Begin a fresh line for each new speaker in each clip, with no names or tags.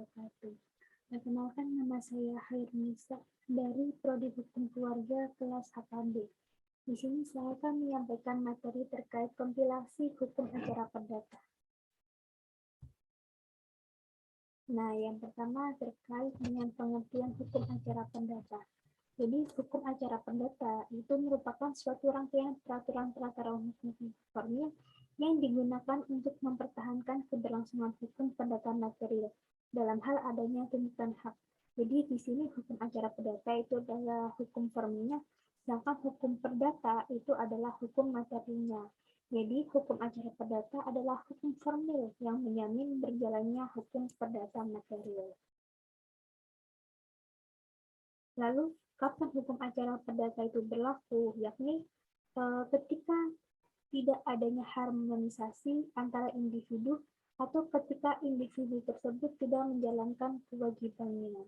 wabarakatuh. Perkenalkan, nama saya Hairunisa dari Prodi Hukum Keluarga kelas 8B. Di sini saya akan menyampaikan materi terkait kompilasi hukum acara perdata. Nah, yang pertama terkait dengan pengertian hukum acara perdata. Jadi, hukum acara perdata itu merupakan suatu rangkaian peraturan-peraturan hukum formil yang digunakan untuk mempertahankan keberlangsungan hukum perdata material dalam hal adanya tuntutan hak. Jadi di sini hukum acara perdata itu adalah hukum formilnya, sedangkan hukum perdata itu adalah hukum materinya. Jadi hukum acara perdata adalah hukum formil yang menjamin berjalannya hukum perdata material. Lalu kapan hukum acara perdata itu berlaku? Yakni ketika tidak adanya harmonisasi antara individu atau ketika individu tersebut tidak menjalankan kewajibannya.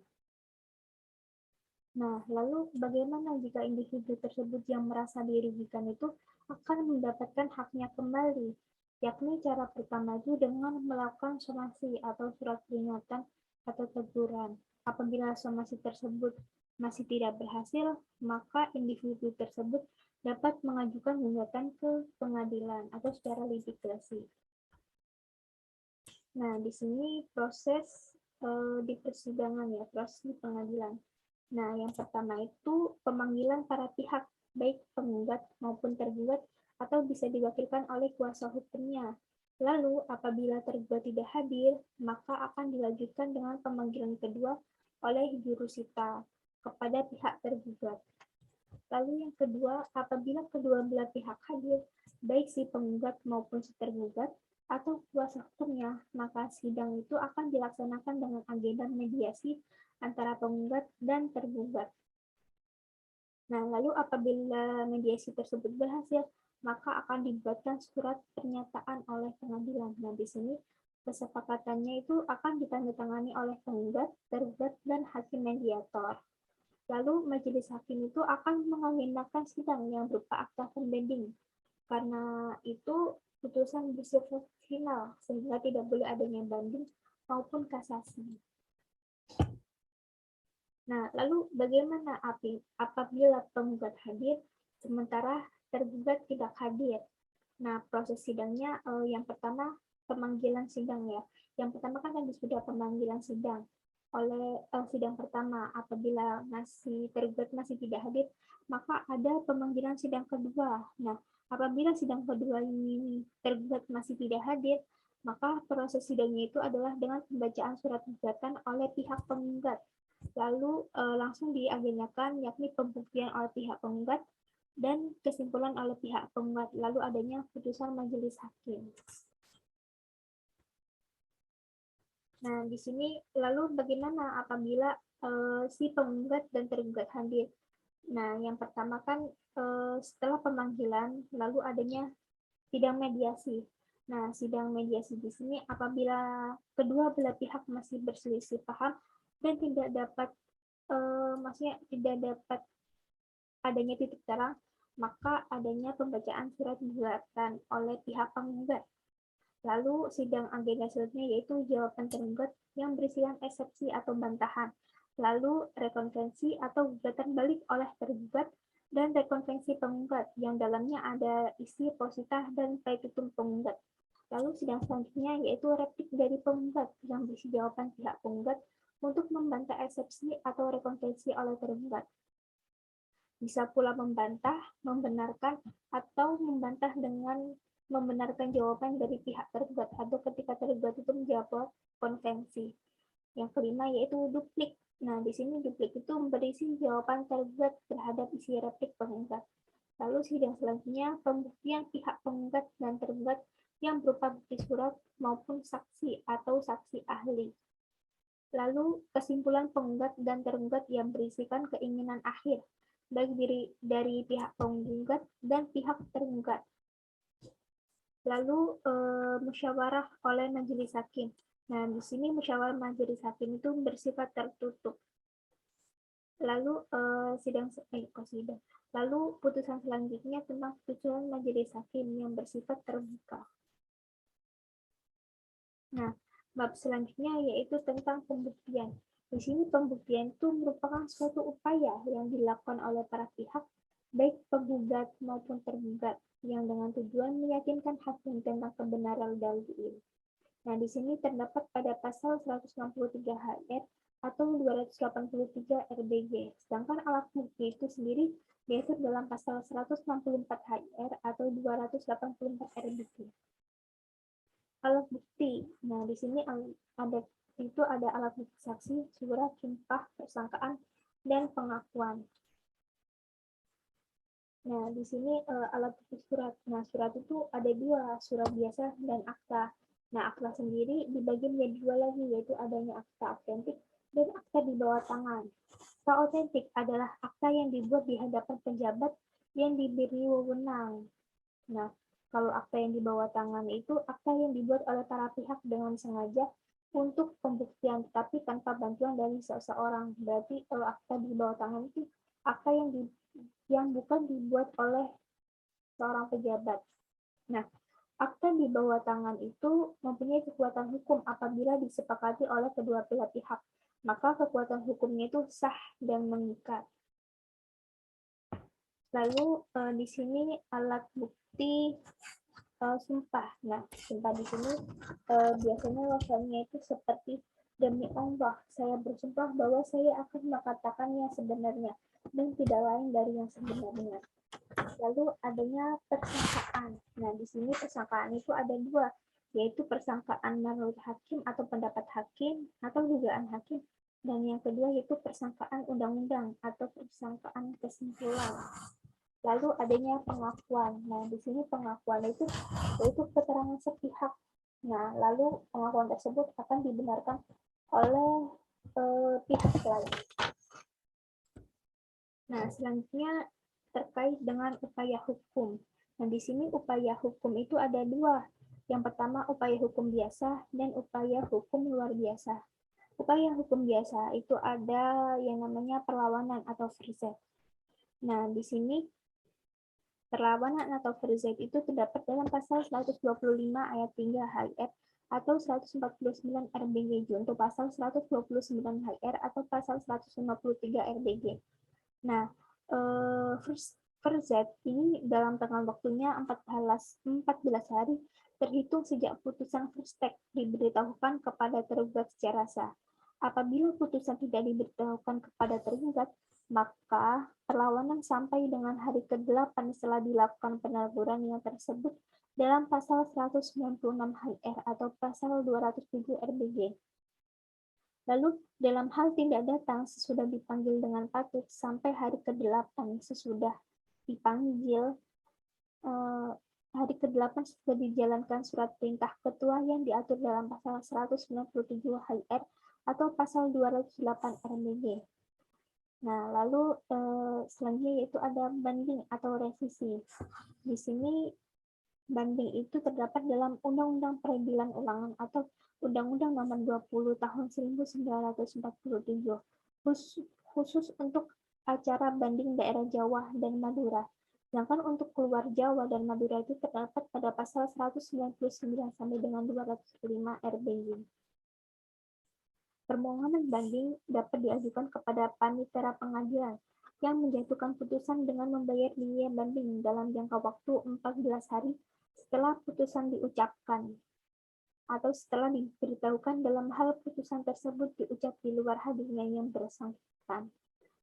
Nah, lalu bagaimana jika individu tersebut yang merasa dirugikan itu akan mendapatkan haknya kembali? Yakni cara pertama itu dengan melakukan somasi atau surat peringatan atau teguran. Apabila somasi tersebut masih tidak berhasil, maka individu tersebut dapat mengajukan gugatan ke pengadilan atau secara litigasi. Nah, di sini proses di persidangan ya, proses di pengadilan. Nah, yang pertama itu pemanggilan para pihak, baik penggugat maupun tergugat, atau bisa diwakilkan oleh kuasa hukumnya. Lalu, apabila tergugat tidak hadir, maka akan dilanjutkan dengan pemanggilan kedua oleh jurusita kepada pihak tergugat. Lalu yang kedua, apabila kedua belah pihak hadir, baik si penggugat maupun si tergugat, atau kuasa hukumnya, maka sidang itu akan dilaksanakan dengan agenda mediasi antara penggugat dan tergugat. Nah, lalu apabila mediasi tersebut berhasil, maka akan dibuatkan surat pernyataan oleh pengadilan. Nah, di sini kesepakatannya itu akan ditandatangani oleh penggugat, tergugat, dan hakim mediator. Lalu majelis hakim itu akan mengagendakan sidang yang berupa akta pembanding. Karena itu putusan bersifat final sehingga tidak boleh adanya banding maupun kasasi. Nah, lalu bagaimana apabila penggugat hadir sementara tergugat tidak hadir? Nah, proses sidangnya yang pertama pemanggilan sidang ya. Yang pertama kan tadi sudah pemanggilan sidang oleh sidang pertama. Apabila masih tergugat masih tidak hadir, maka ada pemanggilan sidang kedua. Nah, apabila sidang kedua ini tergugat masih tidak hadir, maka proses sidangnya itu adalah dengan pembacaan surat gugatan oleh pihak penggugat. Lalu langsung diagendakan yakni pembuktian oleh pihak penggugat dan kesimpulan oleh pihak penggugat, lalu adanya putusan majelis hakim. Nah, di sini lalu bagaimana apabila si penggugat dan tergugat hadir? Nah, yang pertama kan setelah pemanggilan lalu adanya sidang mediasi. Nah, sidang mediasi di sini apabila kedua belah pihak masih berselisih paham dan tidak dapat maksudnya tidak dapat adanya titik terang, maka adanya pembacaan surat gugatan oleh pihak penggugat. Lalu sidang agenda selanjutnya yaitu jawaban tergugat yang berisikan eksepsi atau bantahan. Lalu rekonvensi atau gugatan balik oleh tergugat dan rekonvensi penggugat yang dalamnya ada isi positah dan petitum penggugat. Lalu sidang selanjutnya yaitu replik dari penggugat yang berisi jawaban pihak penggugat untuk membantah eksepsi atau rekonvensi oleh tergugat. Bisa pula membantah, membenarkan, atau membantah dengan membenarkan jawaban dari pihak tergugat atau ketika tergugat itu menjawab konvensi. Yang kelima yaitu duplik. Nah, di sini duplik itu berisi jawaban tergugat terhadap isi replik penggugat. Lalu sidang selanjutnya pembuktian pihak penggugat dan tergugat yang berupa bukti surat maupun saksi atau saksi ahli. Lalu kesimpulan penggugat dan tergugat yang berisikan keinginan akhir baik dari pihak penggugat dan pihak tergugat. Lalu musyawarah oleh majelis hakim. Nah, di sini musyawarah majelis hakim itu bersifat tertutup. Lalu Lalu putusan selanjutnya tentang putusan majelis hakim yang bersifat terbuka. Nah, Bab selanjutnya yaitu tentang pembuktian. Di sini pembuktian itu merupakan suatu upaya yang dilakukan oleh para pihak, baik penggugat maupun tergugat, yang dengan tujuan meyakinkan hakim tentang kebenaran dalil. Nah, di sini terdapat pada pasal 163 HR atau 283 RBG. Sedangkan alat bukti itu sendiri diatur dalam pasal 164 HR atau 284 RBG. Alat bukti. Nah, di sini ada alat bukti saksi, surat, sumpah, persangkaan, dan pengakuan. Nah, di sini alat bukti surat. Nah, surat itu ada dua, surat biasa dan akta. Nah, akta sendiri dibagi menjadi dua lagi, yaitu adanya akta autentik dan akta di bawah tangan. Akta autentik adalah akta yang dibuat di hadapan pejabat yang diberi wewenang. Nah, kalau akta yang di bawah tangan itu akta yang dibuat oleh para pihak dengan sengaja untuk pembuktian, tetapi tanpa bantuan dari seseorang. Berarti kalau akta di bawah tangan itu akta yang bukan dibuat oleh seorang pejabat. Nah, akta di bawah tangan itu mempunyai kekuatan hukum apabila disepakati oleh kedua belah pihak. Maka kekuatan hukumnya itu sah dan mengikat. Lalu di sini alat bukti sumpah. Nah, sumpah di sini biasanya lafalnya itu seperti demi Allah, saya bersumpah bahwa saya akan mengatakan yang sebenarnya dan tidak lain dari yang sebenarnya. Lalu adanya persangkaan. Nah, di sini persangkaan itu ada dua, yaitu persangkaan menurut hakim atau pendapat hakim atau dugaan hakim, dan yang kedua yaitu persangkaan undang-undang atau persangkaan kesimpulan. Lalu adanya pengakuan. Nah, di sini pengakuan itu yaitu keterangan sepihak. Nah, lalu pengakuan tersebut akan dibenarkan oleh pihak lain. Nah, selanjutnya terkait dengan upaya hukum. Nah, di sini upaya hukum itu ada dua. Yang pertama upaya hukum biasa dan upaya hukum luar biasa. Upaya hukum biasa itu ada yang namanya perlawanan atau verzet. Nah, di sini perlawanan atau verzet itu terdapat dalam pasal 125 ayat 3 HR atau 149 RBG untuk pasal 129 HR atau pasal 153 RBG. Nah, verzet ini dalam tengah waktunya 14 hari terhitung sejak putusan verstek diberitahukan kepada tergugat secara sah. Apabila putusan tidak diberitahukan kepada tergugat, maka perlawanan sampai dengan hari ke-8 setelah dilakukan peneguran yang tersebut dalam pasal 196 HR atau pasal 207 RBG. Lalu, dalam hal tidak datang sesudah dipanggil dengan patut sampai hari ke-8 sesudah dipanggil, hari ke-8 sudah dijalankan surat perintah ketua yang diatur dalam pasal 197 HR atau pasal 208 RBG. Nah, lalu selanjutnya yaitu ada banding atau revisi. Di sini banding itu terdapat dalam Undang-Undang Peradilan Ulangan atau Undang-Undang Nomor 20 Tahun 1947 khusus untuk acara banding daerah Jawa dan Madura. Sedangkan untuk keluar Jawa dan Madura itu terdapat pada pasal 199 sampai dengan 205 RBG. Permohonan banding dapat diajukan kepada panitera pengadilan yang menjatuhkan putusan dengan membayar biaya banding dalam jangka waktu 14 hari setelah putusan diucapkan atau setelah diberitahukan dalam hal putusan tersebut diucap di luar hadirnya yang bersangkutan.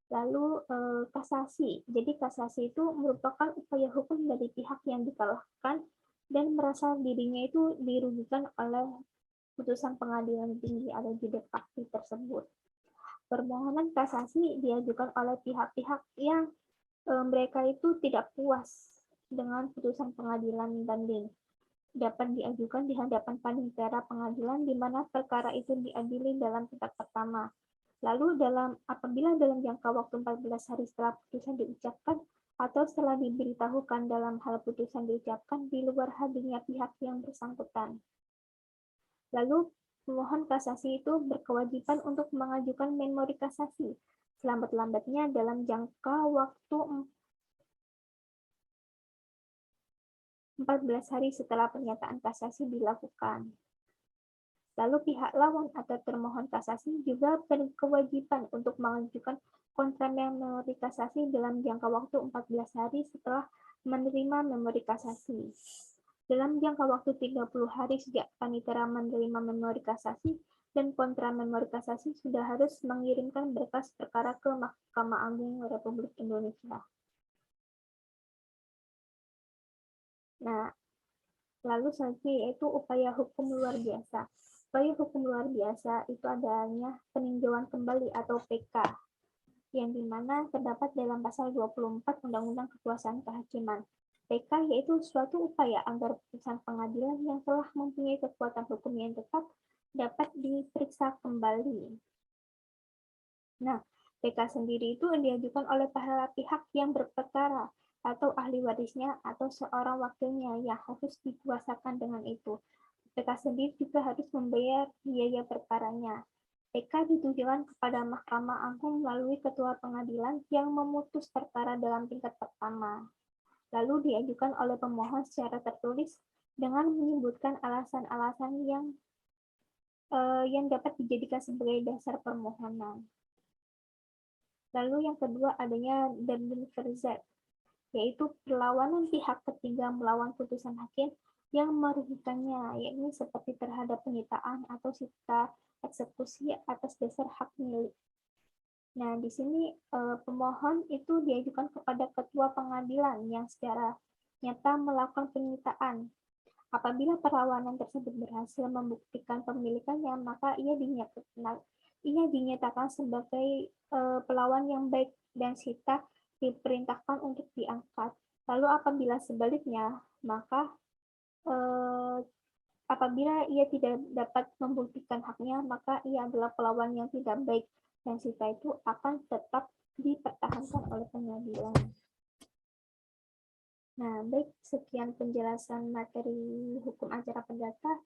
Lalu kasasi. Jadi kasasi itu merupakan upaya hukum dari pihak yang dikalahkan dan merasa dirinya itu dirugikan oleh putusan pengadilan tinggi atau judek fakti tersebut. Permohonan kasasi diajukan oleh pihak-pihak yang mereka itu tidak puas dengan putusan pengadilan banding. Dapat diajukan di hadapan panitera pengadilan di mana perkara itu diadili dalam tingkat pertama. Lalu apabila dalam jangka waktu 14 hari setelah putusan diucapkan atau setelah diberitahukan dalam hal putusan diucapkan di luar hadirnya pihak yang bersangkutan. Lalu pemohon kasasi itu berkewajiban untuk mengajukan memori kasasi selambat-lambatnya dalam jangka waktu 14 hari setelah pernyataan kasasi dilakukan. Lalu pihak lawan atau termohon kasasi juga berkewajiban untuk mengajukan kontra memori kasasi dalam jangka waktu 14 hari setelah menerima memori kasasi. Dalam jangka waktu 30 hari sejak panitera menerima memori kasasi dan kontra memori kasasi sudah harus mengirimkan berkas perkara ke Mahkamah Agung Republik Indonesia. Nah, lalu selanjutnya yaitu upaya hukum luar biasa. Upaya hukum luar biasa itu adanya peninjauan kembali atau PK, yang dimana terdapat dalam pasal 24 Undang-Undang Kekuasaan Kehakiman. PK yaitu suatu upaya agar putusan pengadilan yang telah mempunyai kekuatan hukum yang tetap dapat diperiksa kembali. Nah, PK sendiri itu diajukan oleh para pihak yang berperkara atau ahli warisnya atau seorang wakilnya yang harus dikuasakan dengan itu. PK sendiri juga harus membayar biaya perkaranya. PK ditujukan kepada Mahkamah Agung melalui ketua pengadilan yang memutus perkara dalam tingkat pertama. Lalu diajukan oleh pemohon secara tertulis dengan menyebutkan alasan-alasan yang dapat dijadikan sebagai dasar permohonan. Lalu yang kedua adanya Dardenverzet, yaitu perlawanan pihak ketiga melawan putusan hakim yang merugikannya, yakni seperti terhadap penyitaan atau sita eksekusi atas dasar hak milik. Nah, di sini pemohon itu diajukan kepada ketua pengadilan yang secara nyata melakukan penyitaan. Apabila perlawanan tersebut berhasil membuktikan pemilikannya, maka ia dinyatakan sebagai pelawan yang baik dan sita diperintahkan untuk diangkat. Lalu apabila sebaliknya, maka apabila ia tidak dapat membuktikan haknya, maka ia adalah pelawan yang tidak baik dan sita itu akan tetap dipertahankan oleh pengadilan. Nah, baik, sekian penjelasan materi hukum acara perdata.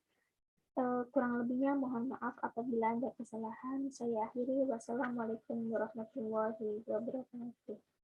Kurang lebihnya mohon maaf apabila ada kesalahan. Saya akhiri. Wassalamualaikum warahmatullahi wabarakatuh.